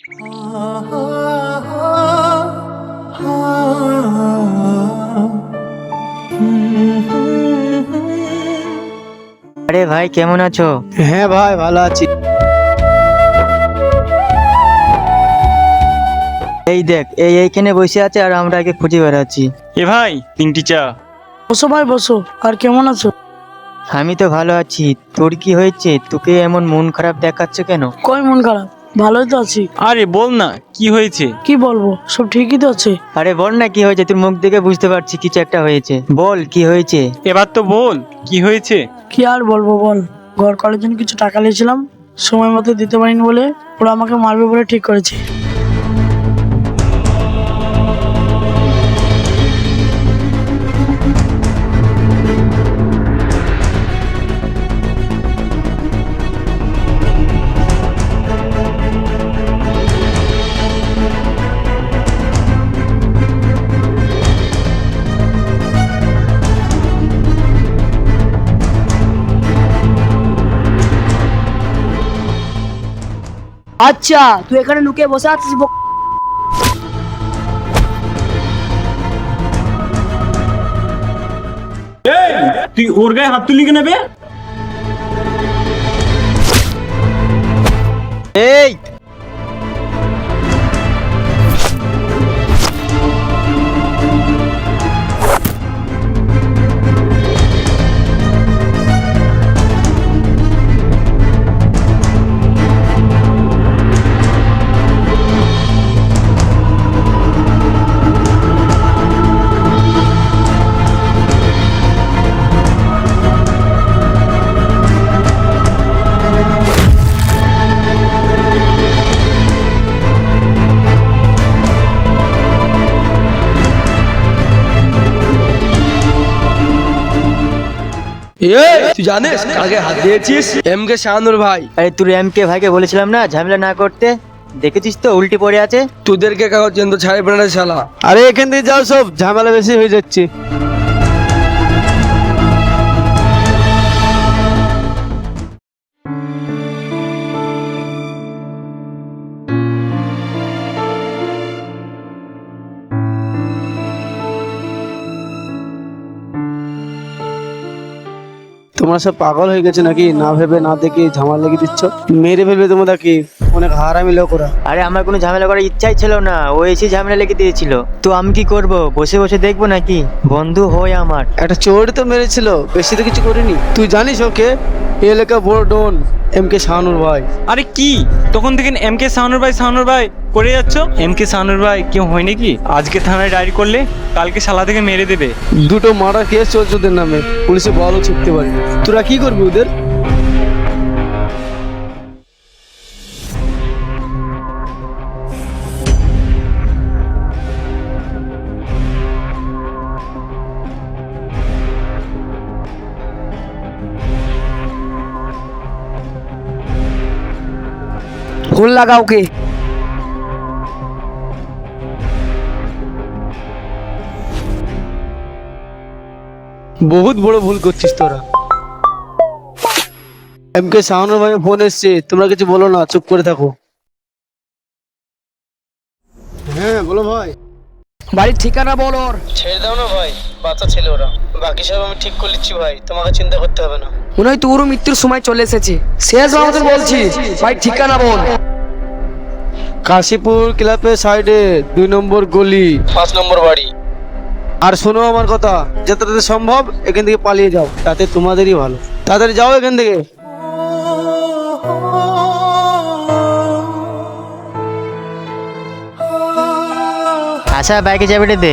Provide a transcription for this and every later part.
আরে ভাই, কেমন আছো? হ্যাঁ ভাই, ভালো আছি। এই দেখ, এইখানে বসে আছে আর আমরা একে খুঁজে বেড়াচ্ছি। এ ভাই, 3টি চা। বসো ভাই বসো। আর কেমন আছো? আমি তো ভালো আছি। তোর কি হয়েছে? তোকে এমন মন খারাপ দেখাচ্ছে কেন? কই মন খারাপ? ভালোই তো আছি। আরে বল না, কি হয়েছে? কি বলবো, সব ঠিকই তো আছে। আরে বল না কি হয়েছে, তোর মুখ দেখে বুঝতে পারছি কিছু একটা হয়েছে। বল কি হয়েছে। এবার তো বল, কি হয়েছে? কি আর বলবো বল, ঘর করার জন্য কিছু টাকা নিয়েছিলাম, সময় মতো দিতে পারিনি বলে ওরা আমাকে মারবে বলে ঠিক করেছে। আচ্ছা, তুই এখানে লুকিয়ে বসে আছিস? তুই ওর গায়ে হাত তুলি কেন বে? এই তুই জানিস কাকে হাত দিয়েছিস? এম কে শাহানুর ভাই। আরে তোর এমকে ভাইকে বলেছিলাম না ঝামেলা না করতে, দেখেছিস তো উল্টে পড়ে আছে। তোদেরকে কাগজ চেন তো ছাড়বে না শালা। আরে এখান থেকে যাও, সব ঝামেলা বেশি হয়ে যাচ্ছে। তোমরা সব পাগল হয়ে গেছে নাকি? না ভেবে না দেখে ঝামেলা লেগে দিচ্ছ। মেরে ফেলবে তোমরা কি? অনেক হারামি লোক ওরা। আরে আমার কোনো ঝামেলা করার ইচ্ছাই ছিল না, ও এসে ঝামেলা লেগে দিয়েছিল। তো আমি কি করব? বসে বসে দেখবো নাকি? বন্ধু হয় আমার। একটা চোর তো মেরেছিল, বেশি তো কিছু করিনি। তুই জানিস ওকে? এই এলাকা বড় ডন এম কে শাহানুর ভাই। আরে কি, তখন থেকে এম কে শাহানুর ভাই করে যাচ্ছ? এম কে শাহানুর ভাই কেউ হয় নাকি? আজকে থানায় ডায়েরি করলে কালকে শালা থেকে মেরে দেবে। দুটো মার্ডার কেস চলছে ওদের নামে, পুলিশে বলও ছুটতে পারে। তোরা কি করবি ওদের? ফোন লাগা ওকে। বহুত বড় ভুল করছিস তোরা। এম কে শাহানুর ভাই ফোন এসছে, তোমরা কিছু বলো না, চুপ করে থাকো। হ্যাঁ বলো ভাই। বাড়ির ঠিকানা বল ওর। ছেড়ে দাও না ভাই, বাচ্চা ছেলে ওরা। বাকি সব আমি ঠিক করে নিচ্ছি ভাই, তোমাকে চিন্তা করতে হবে না। মনে হয় তোরও মৃত্যুর সময় চলে এসেছে। শেষ আমাদের বলছি, ভাই ঠিকানা বল। কাশীপুর ক্লাবের সাইডে 2 নম্বর গলি, 5 নম্বর বাড়ি। আর শোনো আমার কথা, যত তাড়াতাড়ি সম্ভব এখান থেকে পালিয়ে যাও, তাতে তোমাদেরই ভালো। তাড়াতাড়ি যাও এখান থেকে। আচ্ছা, বাইকে চাবিটা দে।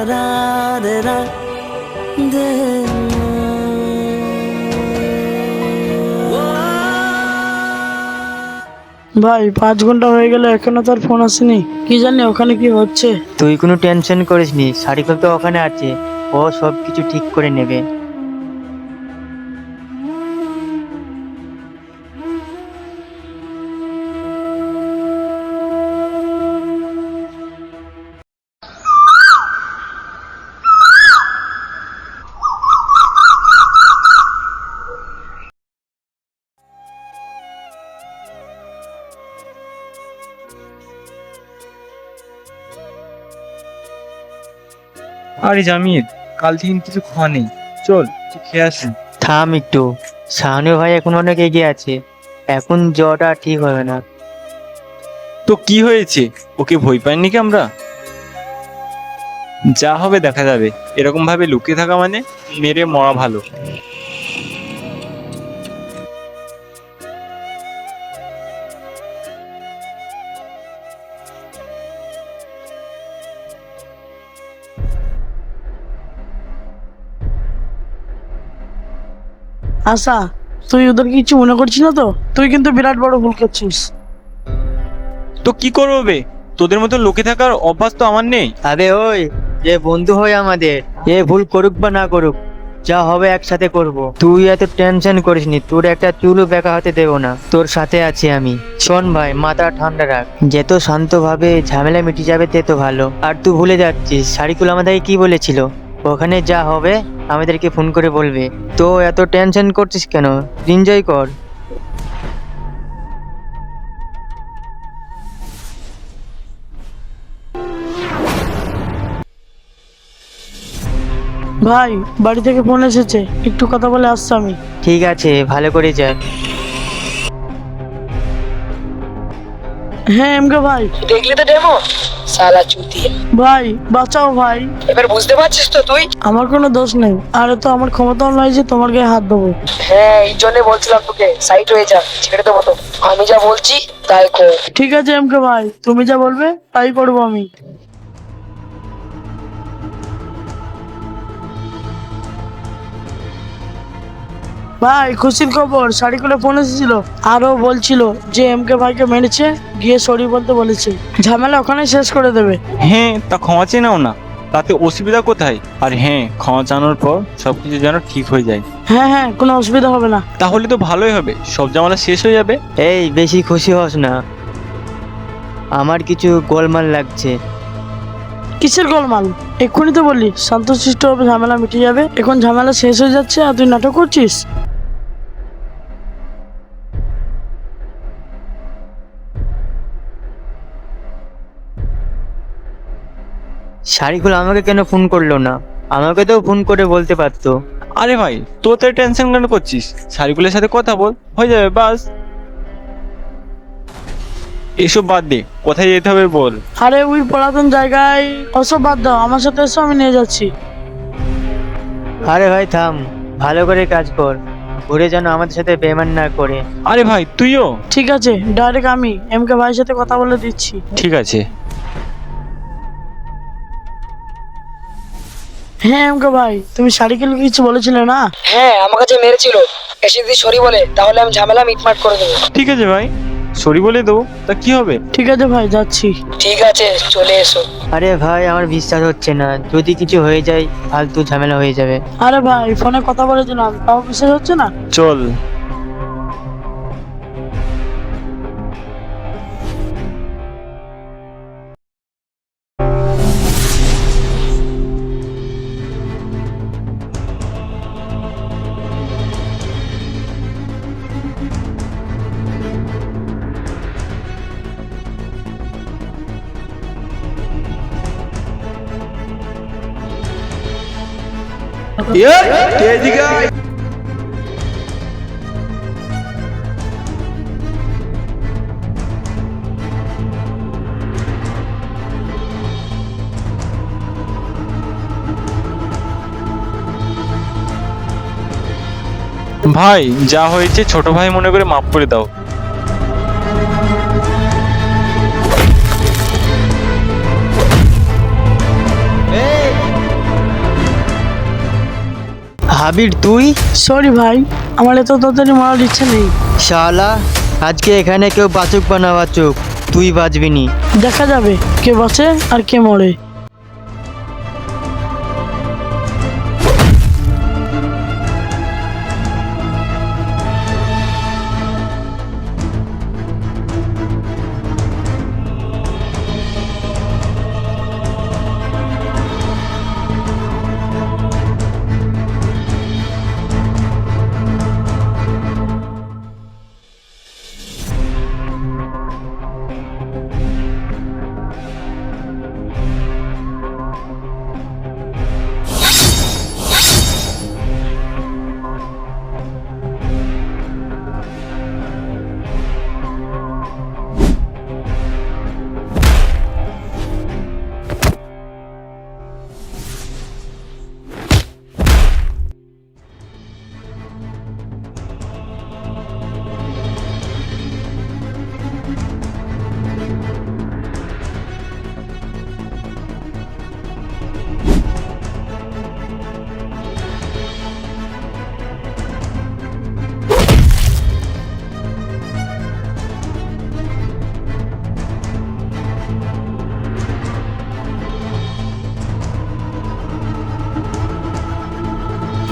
ভাই 5 ঘন্টা হয়ে গেল এখনো তার ফোন আসেনি, কি জানি ওখানে কি হচ্ছে। তুই কোনো টেনশন করিস নি, সারিকুল তো ওখানে আছে, ও সব কিছু ঠিক করে নেবে। আরে জামির, কাল থেকে কিছু খাওয়া নেই, চল কিছু খেয়ে আসি। থাম একটু, শাহানু ভাই এখন অনেক এগিয়ে আছে, এখন জ্বরটা ঠিক হবে না। তো কি হয়েছে, ওকে ভয় পাইনি কি আমরা? যা হবে দেখা যাবে, এরকম ভাবে লুকিয়ে থাকা মানে মেরে মরা ভালো। আশা, তুই ওদের কিছু মনে করছিস না তো? তুই কিন্তু বিরাট বড় ভুল করছিস। তো কি করবো বে, তোদের মতো লুকিয়ে থাকার অভ্যাস তো আমার নেই। আরে ওই যে বন্ধু হয় আমাদের, এ ভুল করুক বা না করুক, যা হবে একসাথে করব। তুই এত টেনশন করিস নি, তোর একটা চুলও বেঁকা হতে দেবো না, তোর সাথে আছি আমি। শোন ভাই, মাথা ঠান্ডা রাখ, যেত শান্তভাবে ঝামেলা মিটে যাবে তে তো ভালো। আর তুই ভুলে যাচ্ছিস সারিকুল আমাদেরকে কি বলেছিল, ওখানে যা হবে আমাদেরকে ফোন করে বলবে। তো এত টেনশন করছিস কেন, এনজয় কর। ভাই, বাড়ি থেকে ফোন এসেছে, একটু কথা বলে আসছি আমি। ঠিক আছে, ভালো করে যা। হ্যাঁ এমকে ভাই। দেখলি তো ডেমো, সালা চুতিয়া। ভাই বাঁচাও ভাই, এবার বুঝতে পারছিস তো তুই? আমার কোনো দোষ নেই, আরে তো আমার ক্ষমতাও নয় যে তোমার গায়ে হাত দেবো। হ্যাঁ, এই জন্য বলছিলাম তোকে সাইড হয়ে যা, ছেড়ে দেবো তো। আমি যা বলছি তাই কর। ঠিক আছে এমকে ভাই, তুমি যা বলবে তাই করবো আমি। ভাই খুশির খবর, সারিকুলে ফোন এসেছিল, আরো বলছিল যে এমকে ভাইকে মেরেছে, গিয়ে সরি বলতে বলেছে, ঝামেলা ওখানে শেষ করে দেবে। হ্যাঁ, তা ক্ষমা চেয়ে নাও না, তাতে অসুবিধা কোথায়? আর হ্যাঁ, ক্ষমা চানোর পর সবকিছু যেন ঠিক হয়ে যায়। হ্যাঁ হ্যাঁ, কোনো অসুবিধা হবে না। তাহলে তো ভালোই হবে, সব ঝামেলা শেষ হয়ে যাবে। এই বেশি খুশি হস না, আমার কিছু গোলমাল লাগছে। কিসের গোলমাল? এক্ষুনি তো বললি শান্তশিষ্ট হবে, ঝামেলা মিটে যাবে, এখন ঝামেলা শেষ হয়ে যাচ্ছে আর তুই নাটক করছিস। সারিকুল আমাকে কেন ফোন করলো না, আমাকে তো ফোন করে বলতে পারতো। আরে ভাই, তোর তো টেনশন কেন করছিস? সারিকুলের সাথে কথা বল, হয়ে যাবে বাস। এসব বাদ দে, কোথায় যেতে হবে বল। আরে ওই পুরাতন জায়গায়, ওসব বাদ দাও, আমার সাথে এসো, আমি নিয়ে যাচ্ছি। আরে ভাই থাম, ভালো করে কাজ কর, ঘুরে যেন আমাদের সাথে বেমান না করে। আরে ভাই তুইও। ঠিক আছে, ডাইরেক্ট আমি এমকে ভাইয়ের সাথে কথা বলে দিচ্ছি। ঠিক আছে। হ্যাঁ এমকে ভাই, তুমি সারিকুলকে কিছু বলেছিলে না? হ্যাঁ, আমার কাছে মেরেছিল, এসে যদি সরি বলে তাহলে আমি ঝামেলা মিটমাট করে দেবো। ঠিক আছে ভাই, সরি বলে দেবো, তা কি হবে? ঠিক আছে ভাই, যাচ্ছি। ঠিক আছে, চলে এসো। আরে ভাই আমার বিশ্বাস হচ্ছে না, যদি কিছু হয়ে যায় ফালতু ঝামেলা হয়ে যাবে। আরে ভাই ফোনে কথা বলেছিলাম, তাও বিশ্বাস হচ্ছে না? চল। ভাই যা হয়েছে ছোট ভাই মনে করে মাফ করে দাও। এই আবির তুই? সরি ভাই, আমার এত তাড়াতাড়ি মারার ইচ্ছে নেই। শালা, আজকে এখানে কেউ বাঁচুক বা না বাঁচুক, তুই বাঁচবি নি। দেখা যাবে কে বাঁচে আর কে মরে।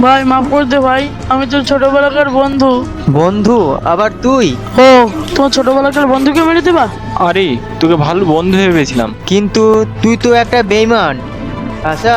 ভাই মাফ করে দে ভাই, আমি তোর ছোটবেলাকার বন্ধু। বন্ধু? আবার তুই? ও, তোমার ছোটবেলাকার বন্ধুকে মেরে দিবা? আরে তোকে ভালো বন্ধু ভেবেছিলাম। কিন্তু তুই তো একটা বেইমান। আচ্ছা,